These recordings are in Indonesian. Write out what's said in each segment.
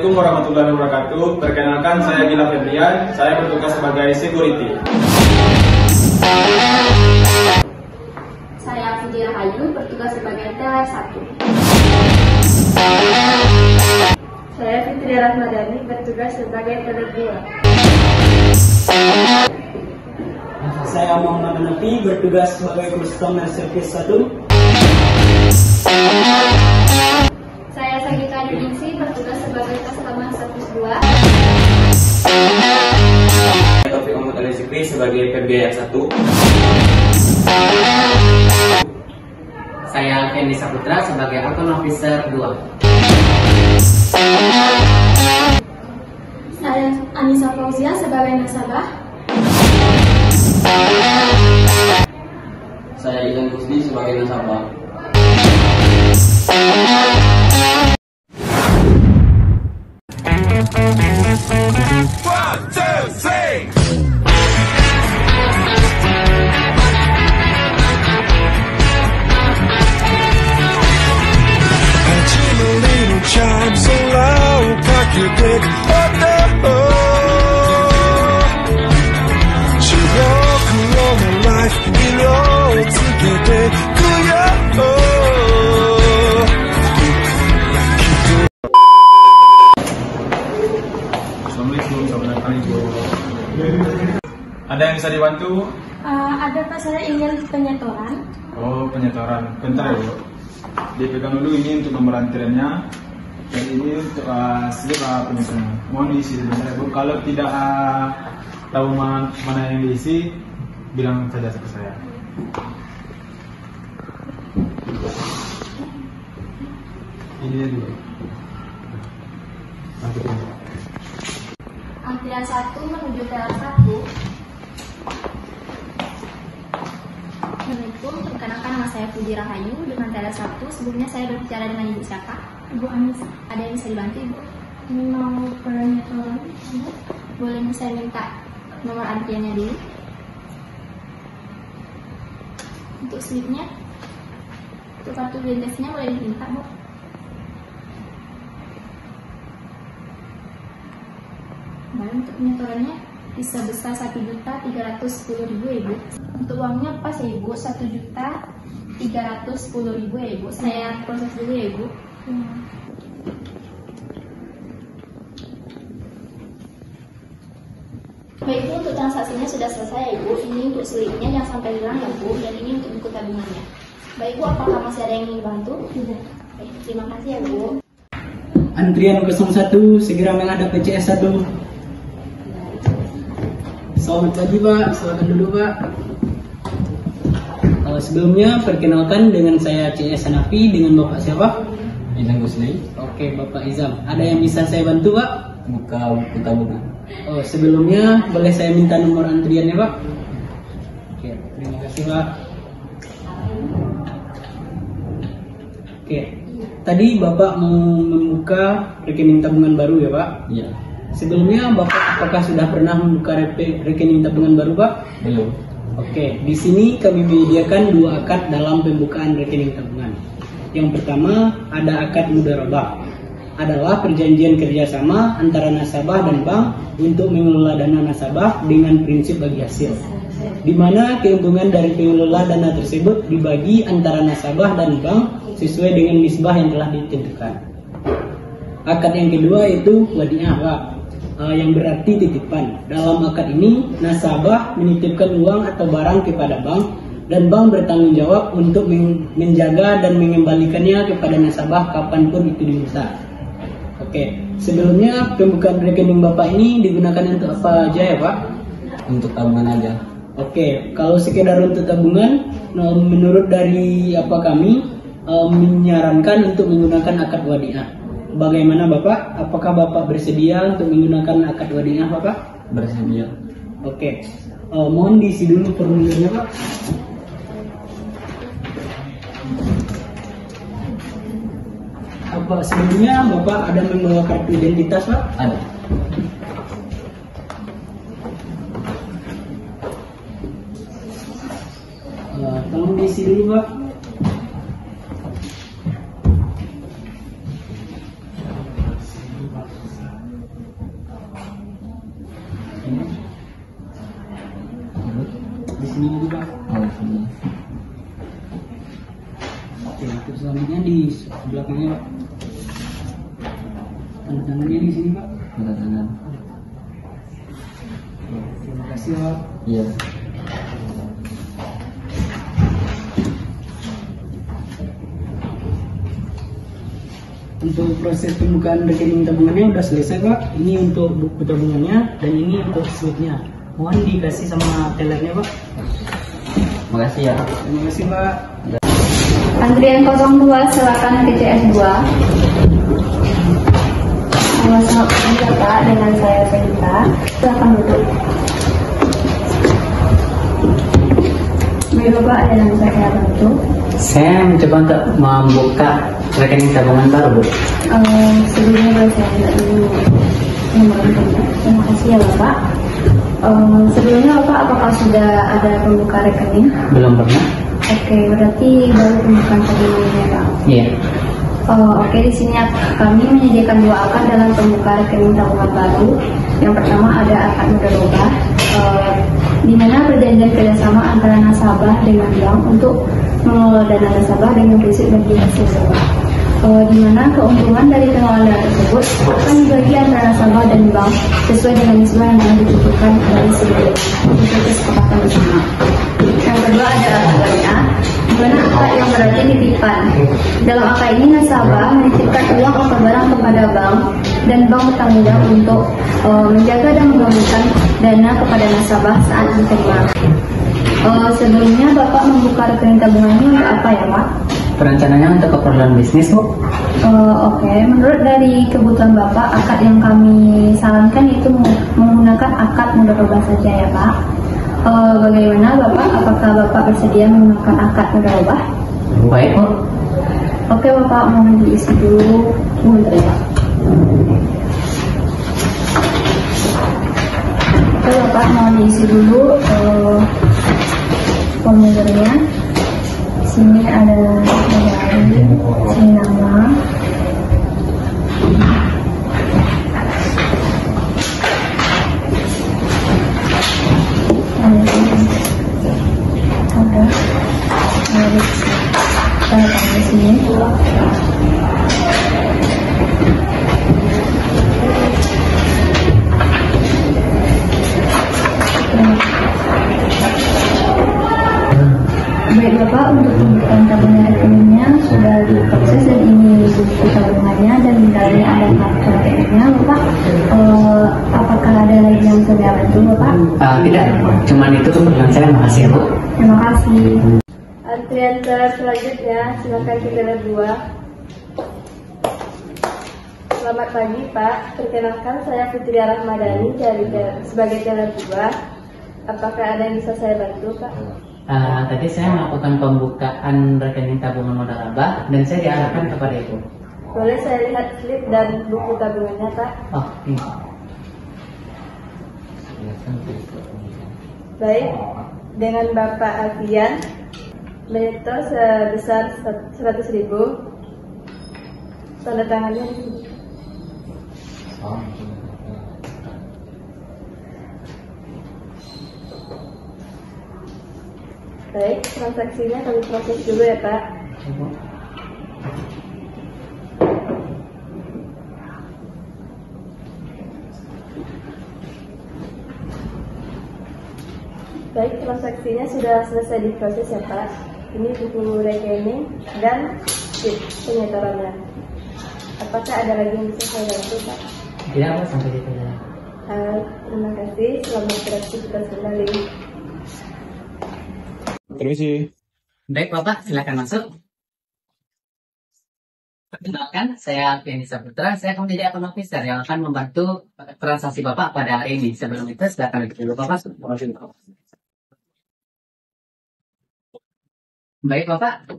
Assalamualaikum warahmatullahi wabarakatuh. Perkenalkan, saya Gila Febrian. Saya bertugas sebagai security. Saya Fidi Rahayu, bertugas sebagai teller 1. Saya Fitri Rahmadani, bertugas sebagai teller 2. Saya Muhammad Hanafi, bertugas sebagai customer service 1. Saya Sagita Yunisi, bertugas sebagai customer service 2. Saya Taufik Muhammad Ali Zikri sebagai PBI 1. Saya Fendi Saputra sebagai Account Officer 2. Saya Anissa Fauzia sebagai nasabah. Saya Izan Kusdi sebagai nasabah. Assalamualaikum warahmatullahi wabarakatuh. Ada yang bisa dibantu? Ada Pak, saya ingin penyetoran. Oh, penyetoran. Bentar ya, Bu. Dipegang dulu ini untuk nomor antriannya. Dan ini untuk slip penyetoran. Mohon diisi sebentar, Bu. Kalau tidak tahu mana yang diisi, bilang saja ke saya. Ini dulu. Antrian 1 menuju teller 1. Assalamualaikum, perkenalkan nama saya Fudi Rahayu dengan teller 1. Sebelumnya saya berbicara dengan Ibu siapa? Ibu Anis, Ada yang bisa dibantu, Ibu? ini mau penyetoran. Boleh saya minta nomor antriannya dulu? Untuk slipnya, untuk kartu identitasnya boleh diminta, Bu? Baik, untuk penyetorannya bisa besar 1.310.000 ya, Bu. Untuk uangnya pas ya, Ibu, 1.310.000 ya, Ibu. Saya proses dulu ya, Ibu. Baik, Bu, untuk transaksinya sudah selesai ya, Bu. Ini untuk slipnya, jangan sampai hilang ya, Bu. Dan ini untuk buku tabungannya. Baik, Bu, apakah masih ada yang ingin dibantu? Tidak. Baik, terima kasih ya, Bu. Antrian 01 segera menghadap PCS 1. Selamat pagi Pak, silakan duduk Pak. Sebelumnya perkenalkan dengan saya CS Hanafi, dengan Bapak siapa? Izan Kusdi. Oke, Bapak Izam. Ada yang bisa saya bantu Pak? Buka buku tabungan. Oh, sebelumnya boleh saya minta nomor antriannya Pak? Oke, terima kasih Pak. Oke, tadi Bapak mau membuka rekening tabungan baru ya Pak? Iya. Sebelumnya Bapak apakah sudah pernah membuka rekening tabungan baru Pak? Belum. Oke, di sini kami menyediakan 2 akad dalam pembukaan rekening tabungan. Yang pertama ada akad mudharabah, adalah perjanjian kerjasama antara nasabah dan bank untuk mengelola dana nasabah dengan prinsip bagi hasil, di mana keuntungan dari pengelola dana tersebut dibagi antara nasabah dan bank sesuai dengan nisbah yang telah ditentukan. Akad yang kedua yaitu wadi'ah Pak, yang berarti titipan. Dalam akad ini nasabah menitipkan uang atau barang kepada bank dan bank bertanggung jawab untuk menjaga dan mengembalikannya kepada nasabah kapanpun itu diminta. Oke, sebelumnya pembukaan rekening Bapak ini digunakan untuk apa aja ya Pak? Untuk tabungan aja. Oke, kalau sekedar untuk tabungan, menurut dari kami menyarankan untuk menggunakan akad wadi'ah. Bagaimana Bapak? Apakah Bapak bersedia untuk menggunakan akad wadi'ah Bapak? Bersedia. Oke, mohon diisi dulu formulirnya Pak. Apa sebelumnya Bapak ada membawa kartu identitas Pak? Ada. Tolong diisi dulu Pak. sini lagi Pak. Oh, sini. Oke, terus selanjutnya di belakangnya Pak. Tanda tangannya di sini Pak. Tanda tangan. Terima kasih Pak. Iya. Untuk proses pembukaan rekening tabungannya udah selesai Pak. Ini untuk buku tabungannya dan ini untuk slipnya. Mohon dikasih sama tellernya Pak. Makasih ya. Terima kasih Pak. Antrian 02 silakan ke CS2. Selamat pagi Pak, dengan saya Venta. Silakan duduk. Baik Bapak, ada yang saya bantu? Saya mencoba untuk membuka rekening tabungan baru, Bu. Sebelumnya boleh saya minta dulu nomor rekeningnya. Terima kasih ya Bapak. Sebelumnya Bapak apakah sudah ada pembuka rekening? Belum pernah? Oke, berarti baru pembukaan tabungan ya Pak. Iya. Oke, di sini kami menyediakan 2 akad dalam pembuka rekening tabungan baru. Yang pertama ada akad mudharabah, di mana perjanjian kerjasama antara nasabah dengan bank untuk mengelola dana nasabah dengan prinsip bagi hasil sewa. Di mana keuntungan dari pengelolaan dana tersebut akan dibagi antara nasabah dan bank sesuai dengan nisbah yang telah ditentukan dari sebelumnya untuk kesepakatan bersama. Yang kedua ada akad wadah, di mana akad yang berarti titipan. Dalam akad ini nasabah menitipkan uang atau barang kepada bank dan bank bertanggung jawab untuk menjaga dan mengembalikan dana kepada nasabah saat diterima. Sebelumnya Bapak membuka rekening tabungannya untuk apa ya Pak? Perencanaannya untuk keperluan bisnis, Bu. Oke, menurut dari kebutuhan Bapak, akad yang kami sarankan itu menggunakan akad mudharabah saja ya Pak. Bagaimana Bapak? Apakah Bapak bersedia menggunakan akad mudharabah? Baik, Bu. Oke Bapak, mohon diisi dulu bentar ya Pak. Oke Bapak, mohon diisi dulu formulirnya. Sini ada dari, sini nama. Ada di sini. Baik Bapak, untuk pembukaan tabungan rekeningnya sudah diproses dan ini buku tabungannya dan dari ada kartu rekeningnya Bapak. Apakah ada lagi yang saya bantu Bapak? Tidak, cuman itu keperluan saya. Makasih ya, Bu. Terima kasih. Antrian selanjutnya silakan ke teller 2. Selamat pagi Pak, perkenalkan saya Fitri Rahmadani sebagai teller 2. Apakah ada yang bisa saya bantu Pak? Tadi saya melakukan pembukaan rekening tabungan mudharabah dan saya diarahkan kepada Ibu. Boleh saya lihat slip dan buku tabungannya Pak? Oh, ini. Baik, dengan Bapak Alfian, menyetor sebesar 100.000. Tanda tangannya di sini. Baik, transaksinya kami proses dulu ya Pak. Baik, transaksinya sudah selesai diproses ya Pak. Ini buku rekening dan slip penyetorannya. Apakah ada lagi yang bisa saya bantu Pak? Tidak, Bu, sampai di sana. Terima kasih, selamat beraktivitas kembali. Permisi. Baik, Bapak, silakan masuk. Perkenalkan, saya Alfian Saputra. Saya akan menjadi akun officer yang akan membantu transaksi Bapak pada hari ini. Sebelum itu, silakan dulu Bapak. Baik, Bapak.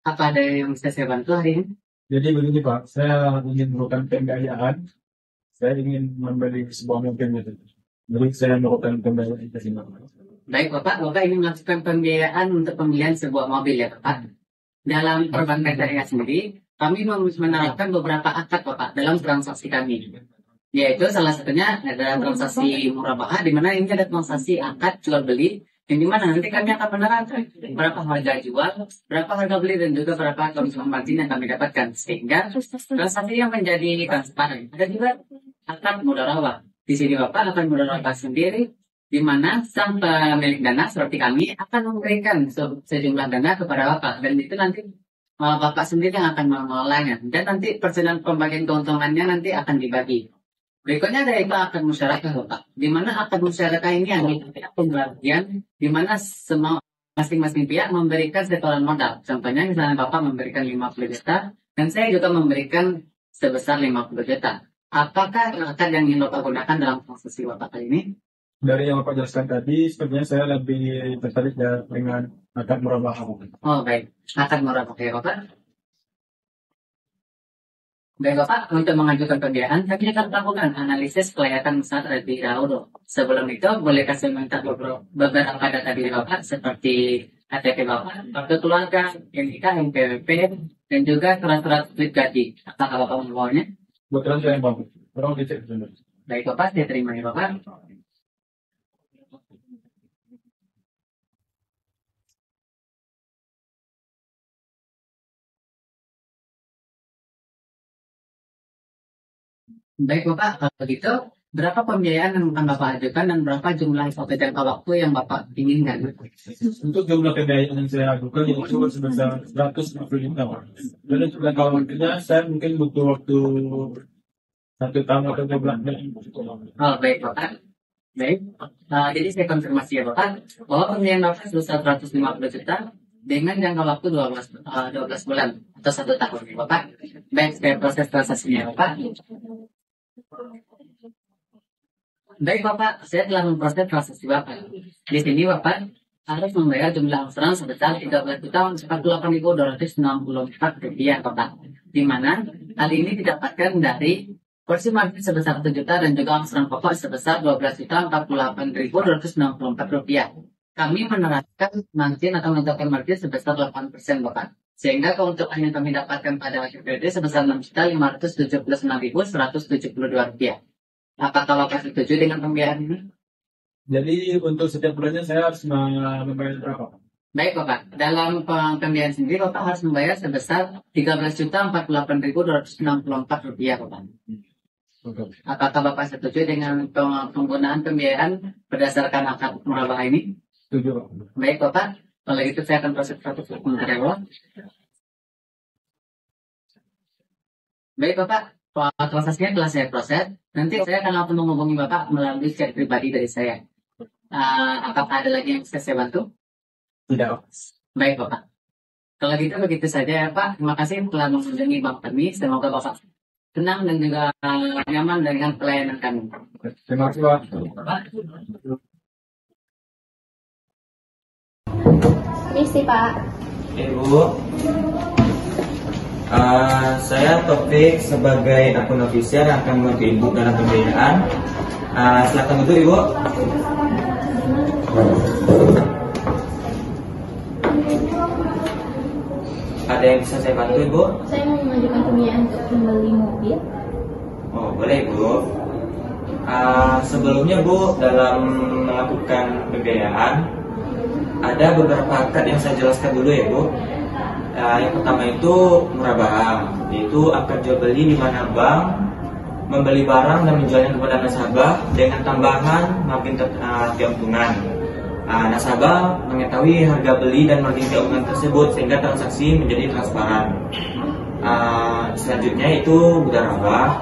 Apa ada yang bisa saya bantu hari ini? Jadi begini Pak, saya ingin melakukan pembiayaan. Saya ingin membeli sebuah mobil gitu. Jadi saya melakukan pembiayaan ke sini. Baik, Bapak ingin melakukan pembiayaan untuk pembelian sebuah mobil ya, Bapak. Dalam perbankan syariah sendiri, kami menerapkan beberapa akad, Bapak, dalam transaksi kami. Yaitu salah satunya adalah transaksi murabahah, di mana ini ada transaksi akad jual beli Yang dimana nanti kami akan menerangkan berapa harga jual, berapa harga beli, dan juga berapa keuntungan margin yang kami dapatkan. Sehingga transaksi yang menjadi transparan. Ada juga akad mudharabah. Di sini Bapak akan mudharabah sendiri, di mana sang pemilik dana seperti kami akan memberikan sejumlah dana kepada Bapak. Dan itu nanti Bapak sendiri yang akan mengelolanya. Dan nanti persenan pembagian keuntungannya nanti akan dibagi. Berikutnya ada akad musyarakah Bapak. Di mana akad musyarakah ini adalah pembagian di mana semua masing-masing pihak memberikan setoran modal. Contohnya misalnya Bapak memberikan 50 juta dan saya juga memberikan sebesar 50 juta. Apakah akad yang ingin Bapak gunakan dalam transaksi Bapak kali ini? Dari yang Bapak jelaskan tadi, sepertinya saya lebih tertarik ya dengan akad murabahah. Oh baik, akad murabahah ya Bapak. Baik Bapak, untuk mengajukan pembiayaan, kami akan melakukan analisis kelayakan usaha terlebih dahulu. Sebelum itu, boleh kasih minta beberapa data diri Bapak, seperti KTP Bapak, kartu keluarga, NIK, NPWP, dan juga surat-surat slip gaji. Apakah Bapak membawanya? Kebetulan saya yang Bapak. Tolong dicek dulu. Baik Bapak, saya terima ya Bapak. Baik Bapak, kalau begitu berapa pembiayaan yang akan Bapak ajukan dan berapa jumlah SOP jangka waktu yang Bapak inginkan? Untuk jumlah pembiayaan yang saya ajukan itu sebesar 150 juta. Dan untuk jangka waktunya saya mungkin butuh waktu 1 tahun atau 2 bulan. Oh baik Bapak. Baik, jadi saya konfirmasi ya Bapak bahwa pembiayaan Bapak sebesar 150 juta dengan jangka waktu 12 bulan atau 1 tahun ya Bapak. Baik, saya proses transaksinya Bapak. Baik Bapak, saya telah memproses transaksi Bapak. Di sini Bapak harus membayar jumlah angsuran sebesar 13.048.264 rupiah Bapak. Di mana hal ini didapatkan dari porsi margin sebesar 1 juta dan juga angsuran pokok sebesar 12.048.264 rupiah. Kami menerapkan margin atau menetapkan margin sebesar 8% Bapak. Sehingga keuntungan yang kami dapatkan pada akhir periode sebesar 6.579.172 rupiah. Apakah Bapak setuju dengan pembiayaan ini? Jadi untuk setiap bulannya saya harus membayar berapa? Baik Bapak, dalam pembiayaan sendiri Bapak harus membayar sebesar 13.048.264 rupiah Bapak. Apakah Bapak setuju dengan penggunaan pembiayaan berdasarkan akad murabahah ini? Setuju Pak. Baik Bapak, kalau gitu saya akan proses sebentar ya Bapak. Baik Bapak, transaksinya telah saya proses. Nanti saya akan langsung menghubungi Bapak melalui chat pribadi dari saya. Apakah ada lagi yang bisa saya bantu? Tidak. Baik Bapak. Kalau gitu begitu saja ya Pak. Terima kasih telah mengunjungi Bank Kami. Semoga Bapak tenang dan juga nyaman dengan pelayanan kami. Terima kasih Pak. Misi Pak. Ibu, saya Taufik sebagai akun ofisial yang akan membantu Ibu dalam pembiayaan. Silakan duduk Ibu. Ada yang bisa saya bantu Ibu? Saya mau mengajukan pembiayaan untuk membeli mobil. Oh boleh Ibu. Sebelumnya Bu, dalam melakukan pembiayaan ada beberapa akad yang saya jelaskan dulu ya Bu. Yang pertama itu murabahah, yaitu akad jual beli di mana bank membeli barang dan menjualnya kepada nasabah dengan tambahan margin keuntungan. Nasabah mengetahui harga beli dan margin keuntungan tersebut sehingga transaksi menjadi transparan. Selanjutnya itu mudharabah,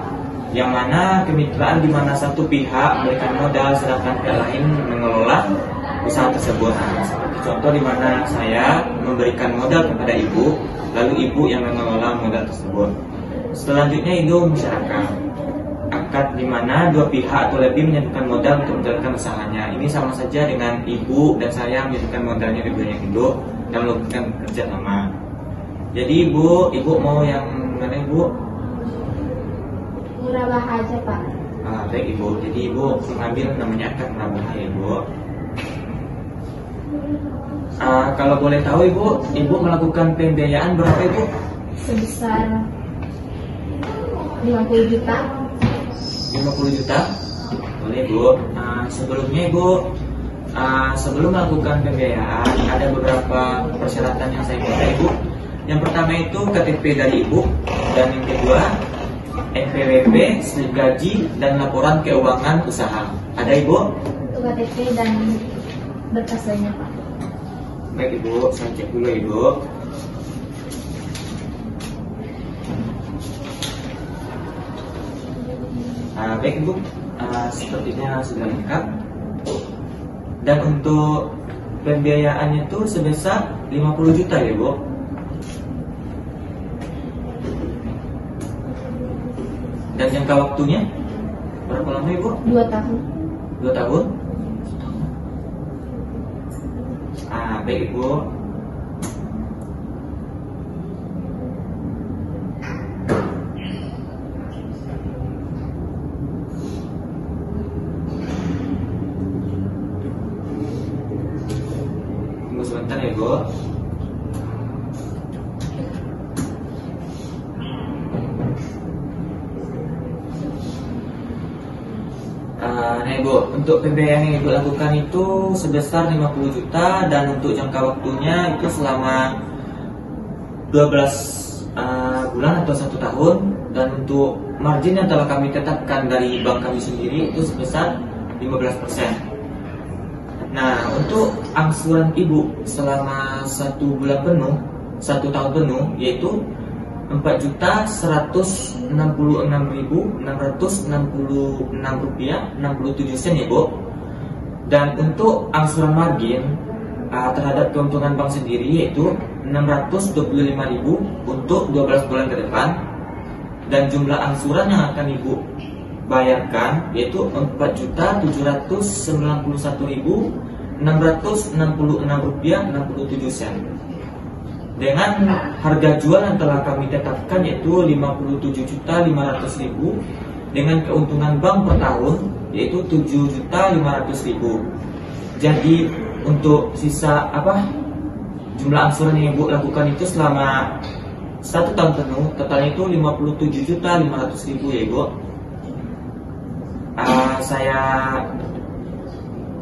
yang mana kemitraan di mana satu pihak memberikan modal sedangkan pihak lain mengelola usaha tersebut. Seperti contoh di mana saya memberikan modal kepada Ibu, lalu Ibu yang mengelola modal tersebut. Selanjutnya itu masyarakat, akad di mana dua pihak atau lebih menyatukan modal untuk menjalankan usahanya. Ini sama saja dengan Ibu dan saya menyatukan modalnya di dunia hidup dan melakukan kerja sama. Jadi Ibu mau yang mana Ibu? Murabahah aja Pak. Baik Ibu, jadi Ibu mengambil namanya akad murabahah ya Ibu. Kalau boleh tahu Ibu melakukan pembiayaan berapa Ibu? Sebesar 50 juta. 50 juta? Boleh Bu. Sebelumnya Ibu sebelum melakukan pembiayaan ada beberapa persyaratan yang saya minta Ibu. Yang pertama itu KTP dari Ibu, dan yang kedua NPWP, slip gaji, dan laporan keuangan usaha. Ada Ibu? Untuk KTP dan berkas lainnya Pak. Baik Ibu, saya cek dulu Ibu. Baik Ibu, sepertinya sudah lengkap. Dan untuk pembiayaannya itu sebesar 50 juta ya Bu. Dan jangka waktunya berapa lama Ibu? 2 tahun. 2 tahun? Baik Ibu. Tunggu sebentar ya Bu. Nah Ibu, untuk pembiayaan yang Ibu lakukan itu sebesar 50 juta dan untuk jangka waktunya itu selama 12 bulan atau 1 tahun, dan untuk margin yang telah kami tetapkan dari bank kami sendiri itu sebesar 15%. Nah, untuk angsuran Ibu selama 1 bulan penuh, 1 tahun penuh, yaitu 4.666.666 rupiah 67 sen ya Bu. Dan untuk angsuran margin terhadap keuntungan bank sendiri yaitu 625.000 untuk 12 bulan ke depan. Dan jumlah angsuran yang akan Ibu bayarkan yaitu 4.791.666 rupiah 67 sen. Dengan harga jual yang telah kami tetapkan yaitu 57.500.000 dengan keuntungan bank per tahun yaitu 7.500.000. Jadi untuk sisa jumlah angsuran yang Ibu lakukan itu selama 1 tahun penuh totalnya itu 57.500.000 ya Ibu. Saya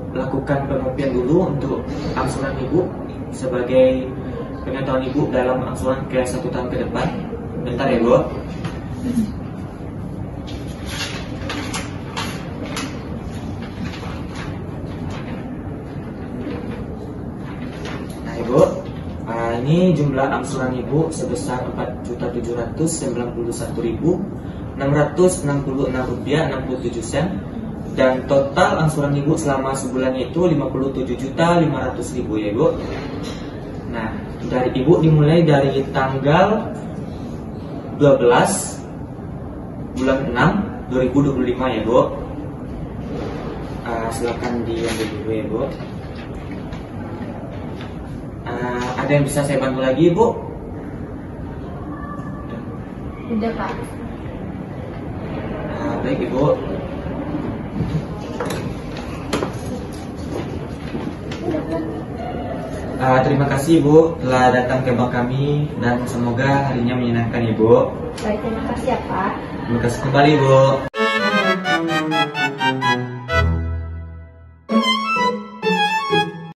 lakukan pengopian dulu untuk angsuran Ibu sebagai pengetahuan Ibu dalam angsuran ke 1 tahun ke depan. Bentar ya Bu. Nah Ibu, ini jumlah angsuran Ibu sebesar 4.791.666 rupiah 67 sen. Dan total angsuran Ibu selama sebulan itu 57.500.000 ya Ibu. Nah, dari Ibu dimulai dari tanggal 12 bulan 6 2025 ya Bu. Silakan diambil dulu ya Bu. Ada yang bisa saya bantu lagi Ibu? Udah Pak. Baik Ibu. Terima kasih Ibu telah datang ke bank kami dan semoga harinya menyenangkan Ibu. Baik, terima kasih ya Pak. Terima kasih kembali Ibu.